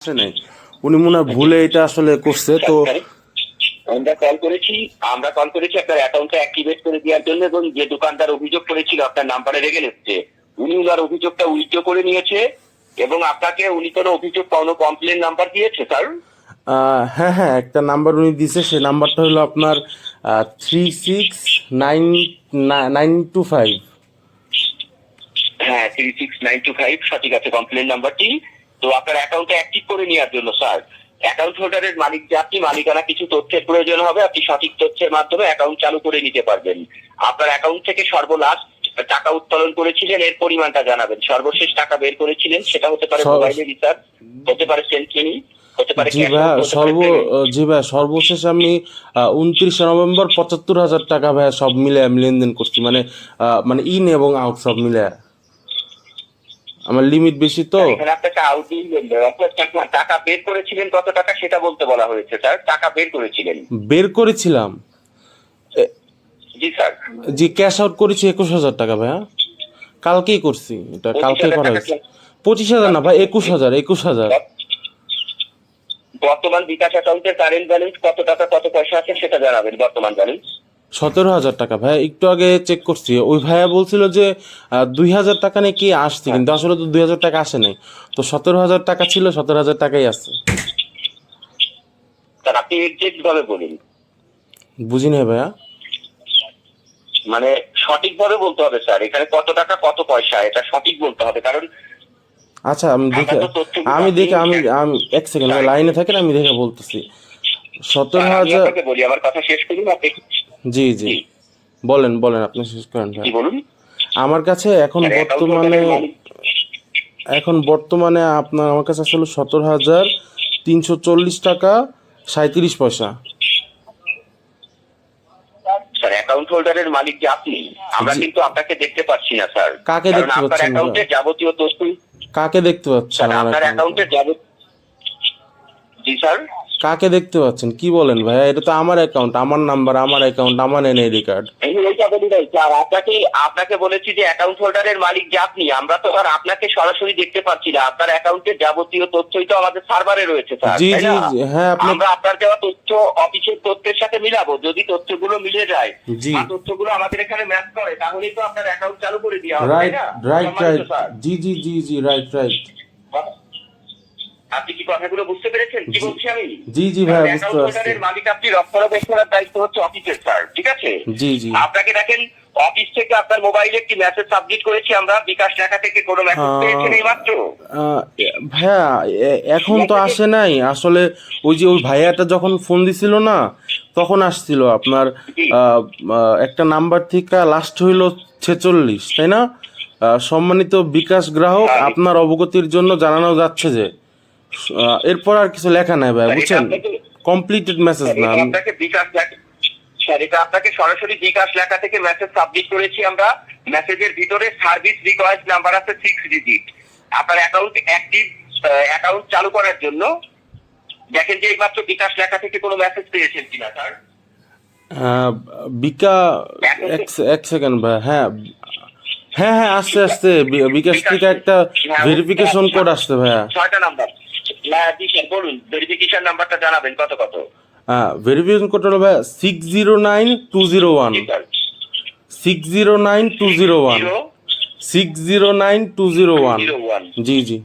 আসে নাই, উনি মনে হয় ভুলে এটা আসলে করছে। তো আমরা কল করেছি আপনার অ্যাকাউন্টটা অ্যাক্টিভেট করে দেওয়ার জন্য, এবং যে দোকানদার অভিযোগ করেছিল আপনার নাম্বারে রেখে নিচ্ছে, উনি ওনার অভিযোগটা উইথড্র করে নিয়েছে। এবং আপনাকে উনি কোনো অভিযোগ কোনো কমপ্লেন নাম্বার দিয়েছে স্যার? হ্যাঁ হ্যাঁ, একটা নাম্বার উনি দিছে, সেই নাম্বারটা হলো আপনার 369255। হ্যাঁ, 36925 সঠিক আছে কমপ্লেন নাম্বারটি। তো আপনার অ্যাকাউন্টটা অ্যাক্টিভ করে নেওয়ার জন্য স্যার, অ্যাকাউন্ট হোল্ডারের মালিক যে আপনি, মালিকানা কিছু তথ্যের প্রয়োজন হবে, আপনি সঠিক তথ্যের মাধ্যমে অ্যাকাউন্ট চালু করে নিতে পারবেন। আপনার অ্যাকাউন্ট থেকে সর্বলাস্ট টাকা উত্তোলন করেছিলেন এর পরিমাণটা জানাবেন। সর্বশেষ টাকা বের করেছিলেন সেটা হতে পারে মোবাইলে রিচার্জ, হতে পারে সেন্ট্রিনি, হতে পারে জি ভাইয়া, জি ভাইয়া, সর্বশেষ আমি 29 নভেম্বর 75,000 টাকা ভাইয়া সব মিলে আমি লেনদেন করছি, মানে মানে ইন এবং আউট সব মিলে। আমার লিমিট বেশি তো। এখানে আপনাকে আউটিং টাকা বের করেছিলেন কত টাকা সেটা বলতে বলা হয়েছে স্যার। টাকা বের করেছিলেন? বের করেছিলাম, জি স্যার। জি ক্যাশ আউট করেছি 21,000 টাকা ভাইয়া, কালকেই করছি, এটা কালকে করা হয়েছে। 25,000 না ভাই, 21,000। বর্তমান বিকাশ অ্যাকাউন্টের কারেন্ট ব্যালেন্স কত টাকা কত পয়সা আছে সেটা জানাবেন। বর্তমান ব্যালেন্স 17,000 টাকা ভাইয়া, একটু আগে চেক করছি। ওই ভাইয়া বলছিল যে 2,000 টাকা নাকি আসছে, কিন্তু আসলে তো 2,000 টাকা আসে নাই। তো 17,000 টাকা ছিল, 17,000 টাকাই আছে। স্যার আপনি এক্সাক্ট ভাবে বলুন, বুঝি নাই ভাইয়া, মানে সঠিক ভাবে বলতে হবে স্যার। এখানে কত টাকা কত পয়সা এটা সঠিক বলতে হবে, কারণ আচ্ছা আমি আমি এক সেকেন্ড লাইনে থাকেন, আমি দেখে বলতেছি। 17,000। বলি, আমার কথা শেষ করুন আপনি। জি জি, বলেন বলেন, আপনি শেষ করেন ভাই। বলুন। আমার কাছে এখন বর্তমানে আপনার আমার কাছে আসলে 17,340 টাকা 37 পয়সা। স্যার অ্যাকাউন্ট হোল্ডারের মালিক যে আপনি, আমরা কিন্তু আপনাকে দেখতে পাচ্ছি না স্যার। কাকে দেখতে আপনার পাচ্ছেন? অ্যাকাউন্টের যাবতীয় তথ্য কাকে দেখতে পাচ্ছেন আপনার অ্যাকাউন্টের জি স্যার। কাকে দেখতে পাচ্ছেন কি বলেন ভাইয়া? এটা তো আমার অ্যাকাউন্ট, আমার নাম্বার, আমার অ্যাকাউন্ট, আমার এনআইডি কার্ড। আপনাকে বলেছি যে অ্যাকাউন্ট হোল্ডারের মালিক যে আপনি, আমরা তো আর আপনাকে সরাসরি দেখতে পাচ্ছি না। আপনার অ্যাকাউন্টের যাবতীয় তথ্যই তো আমাদের সার্ভারে রয়েছে স্যার। জি জি হ্যাঁ, আমরা আপনার দেওয়া তথ্য অফিসের তথ্যের সাথে মিলাবো। যদি তথ্যগুলো মিলে যায়, জি তথ্যগুলো আমাদের এখানে ম্যাচ করে, তাহলেই তো আপনার অ্যাকাউন্ট চালু করে দেওয়া হবে। রাইট রাইট রাইট, জি জি জি জি, রাইট রাইট। আপনি কি কথাগুলো বুঝতে পেরেছেন কি বলছি আমি? জি জি ভাই, বুঝতে পারছি। মালিক আপনি, রক্ষণাবেক্ষণের দায়িত্ব হচ্ছে অফিসের স্যার, ঠিক আছে? জি জি। আপনাকে দেখেন অফিস থেকে আপনার মোবাইলে একটি মেসেজ সাবমিট করেছি আমরা, বিকাশ টাকা থেকে কোনো মেসেজ পেয়েছেন এই মাত্র? ভাইয়া এখন তো আসে নাই আসলে। ওই যে ওই ভাইয়াটা যখন ফোন দিছিল না, তখন আসছিল আপনার একটা নাম্বার থেকে লাস্ট হইলো 46, তাই না? সম্মানিত বিকাশ গ্রাহক, আপনার অবগতির জন্য জানানো যাচ্ছে যে, এরপর আর কিছু লেখা নাই ভাই, বুঝছেন? কমপ্লিটেড মেসেজ না। আপনাকে বিকাশ স্যার, এটা আপনাকে সরাসরি বিকাশ লেখা থেকে মেসেজ সাবমিট করেছি আমরা। মেসেজের ভিতরে সার্ভিস রিকোয়েস্ট নাম্বার আছে 6 ডিজিট। আপনার অ্যাকাউন্ট অ্যাক্টিভ, অ্যাকাউন্ট চালু করার জন্য দেখেন যে এইমাত্র বিকাশ লেখা থেকে কোনো মেসেজ পেয়েছেন কিনা স্যার। এক সেকেন্ড ভাই, হ্যাঁ হ্যাঁ হ্যাঁ, আসছে আসছে, বিকাশ থেকে একটা ভেরিফিকেশন কোড আসছে ভাইয়া। 6টা নাম্বার। জি স্যার বলুন, ভেরিফিকেশন নাম্বারটা জানাবেন কত কত। ভেরিফিকেশন কোড হলো ভাই 609201। 609201। 609201। জি জি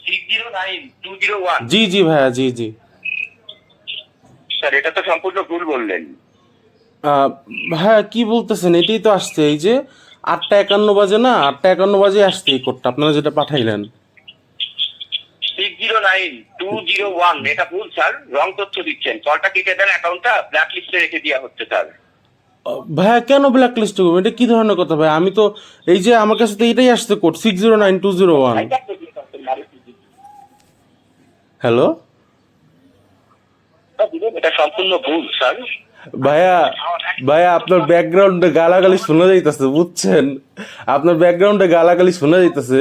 609201। জি জি ভাইয়া, জি জি। স্যার এটা তো সম্পূর্ণ ভুল বললেন। হ্যাঁ, কি বলতেছেন? এটাই তো আসছে, এই যে 8টা 51 বাজে না, 8টা 51 বাজে আসছে এই কোডটা, আপনারা যেটা পাঠাইলেন 609201। এটা ভুল স্যার, রং তথ্য দিচ্ছেন। কলটা কেটে দেন, অ্যাকাউন্টটা ব্ল্যাক লিস্টে রেখে দেওয়া হচ্ছে স্যার। ভাইয়া কেন ব্ল্যাক লিস্ট করবো? এটা কি ধরনের কথা ভাই? আমি তো এই যে আমার কাছে তো এটাই আসছে কোড 609201। হ্যালো এটা সম্পূর্ণ ভুল স্যার। ভাইয়া, ভাইয়া আপনার ব্যাকগ্রাউন্ডে গালাগালি শোনা যাইতেছে, বুঝছেন? আপনার ব্যাকগ্রাউন্ডে গালাগালি শোনা যাইতেছে।